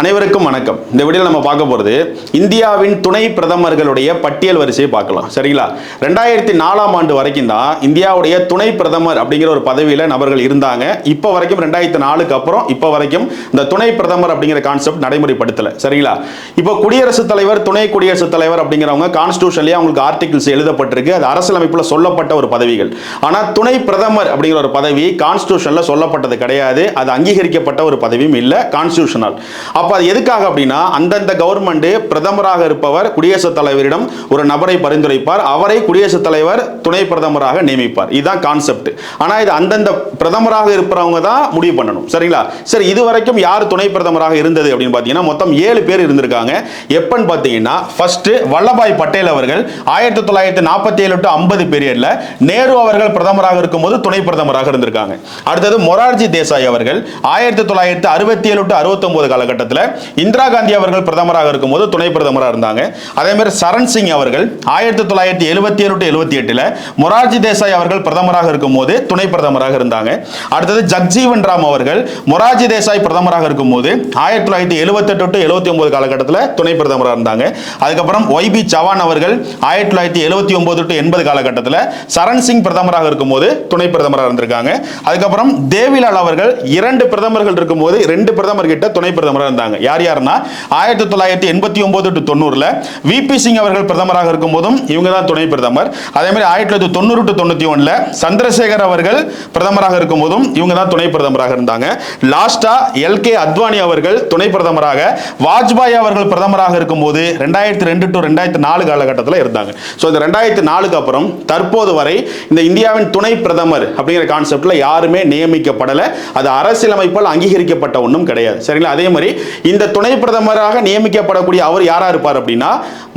அனைவருக்கும் வணக்கம். இந்த வீடியோல நம்ம பார்க்க போறது இந்தியாவின் துணை பிரதமர்களுடைய பட்டியல் வரிசையை பார்க்கலாம். சரிங்களா? 2004ஆம் ஆண்டு வரைக்கும் தான் இந்தியாவுடைய துணை பிரதமர் அப்படிங்கிற ஒரு பதவியில நபர்கள் இருந்தாங்க. இப்போ வரைக்கும் 2004க்கு அப்புறம் இப்போ வரைக்கும் இந்த துணை பிரதமர் அப்படிங்கிற கான்செப்ட் நடைமுறைப்படுத்தல. சரிங்களா? இப்போ குடியரசுத் தலைவர், துணை குடியரசுத் தலைவர் அப்படிங்கிறவங்க கான்ஸ்டிடியூஷன்லயே அவங்களுக்கு ஆர்டிகிள்ஸ் எழுதப்பட்டிருக்கு. அது அரசியலமைப்புல சொல்லப்பட்ட ஒரு பதவிகள். ஆனா துணை பிரதமர் அப்படிங்கிற ஒரு பதவி கான்ஸ்டிடியூஷன்ல சொல்லப்பட்டது கிடையாது. அது அங்கீகரிக்கப்பட்ட ஒரு பதவியும் இல்ல கான்ஸ்டிடியூஷனல். அப்ப அது எதுக்காக அப்படின்னா அந்தந்த கவர்மெண்ட் பிரதமராக இருப்பவர் குடியரசுத் தலைவரிடம் ஒரு நபரை பரிந்துரைப்பார், அவரை குடியரசுத் தலைவர் துணை பிரதமராக நியமிப்பார். இதுதான் கான்செப்ட். ஆனா இது அந்தந்த பிரதமராக இருப்பவங்க தான் முடிவு பண்ணணும். சரிங்களா? சரி, இதுவரைக்கும் யார் துணை பிரதமராக இருந்தது அப்படின்னு பாத்தீங்கன்னா மொத்தம் 7 பேர் இருந்திருக்காங்க. எப்பன்னு பாத்தீங்கன்னா ஃபர்ஸ்ட் வல்லபாய் பட்டேல் அவர்கள் 1947 to 50 பீரியட்ல நேரு அவர்கள் பிரதமராக இருக்கும்போது துணை பிரதமராக இருந்திருக்காங்க. அடுத்தது மொரார்ஜி தேசாய் அவர்கள் 1967 to 69 காலகட்டத்தில் இந்திரா காந்தி அவர்கள் பிரதமராக இருக்கும்போது துணை பிரதமராக இருந்தாங்க. அதே மாதிரி சரண் சிங் அவர்கள் 1977 to 78 மொரார்ஜி தேசாய் அவர்கள் பிரதமராக இருக்கும்போது துணை பிரதமராக இருந்தாங்க. அடுத்தது ஜக்ஜீவன் ராம் அவர்கள் மொரார்ஜி தேசாய் பிரதமராக இருக்கும்போது 1978 to 79 காலகட்டத்தில் துணை பிரதமராக இருந்தாங்க. அதுக்கப்புறம் ஒய்பி சவான் அவர்கள் 1979 to 80 காலகட்டத்தில் சரண் சிங் பிரதமராக இருக்கும்போது துணை பிரதமராக இருந்திருக்காங்க. அதுக்கப்புறம் தேவிலால் அவர்கள் 2 பிரதமர்கள் இருக்கும்போது 2 பிரதமர் கிட்ட துணை பிரதமராக இருந்தாங்க. யார் யாருன்னா 1989 to 90 விபி சிங் அவர்கள் பிரதமராக இருக்கும்போதும் இவங்க தான் துணை பிரதமர். அதே மாதிரி 1990 to 91 சந்திரசேகர் அவர்கள் பிரதமராக இருக்கும்போதும் இவங்க தான் துணை பிரதமராக இருந்தாங்க. லாஸ்டா எல்கே அத்வானி அவர்கள் துணை பிரதமராக, வாஜ்பாய் அவர்கள் பிரதமராக இருக்கும்போது 2002 to 2004 காலகட்டத்தில் இருந்தாங்க. ஸோ இந்த 2004க்கு அப்புறம் தற்போது வரை இந்த இந்தியாவின் துணை பிரதமர் அப்படிங்கிற கான்செப்ட்ல யாருமே நியமிக்கப்படலை. அது அரசியலமைப்பால் அங்கீகரிக்கப்பட்ட ஒன்றும் கிடையாது. சரிங்களா? அதே மாதிரி இந்த துணை பிரதமராக நியமிக்கப்படக்கூடிய அவர் யாரா இருப்பார் அப்படின்னா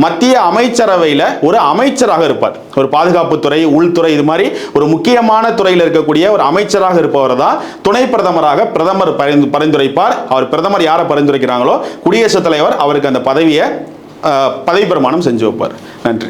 மத்திய அமைச்சரவையில் ஒரு அமைச்சராக இருப்பார். ஒரு பாதுகாப்புத்துறை, உள்துறை, இது மாதிரி ஒரு முக்கியமான துறையில் இருக்கக்கூடிய ஒரு அமைச்சராக இருப்பவர் தான் துணை பிரதமராக பிரதமர் பரிந்துரைப்பார். அவர் பிரதமர் யாரை பரிந்துரைக்கிறாங்களோ குடியரசுத் தலைவர் அவருக்கு அந்த பதவி பிரமாணம் செஞ்சு வைப்பார். நன்றி.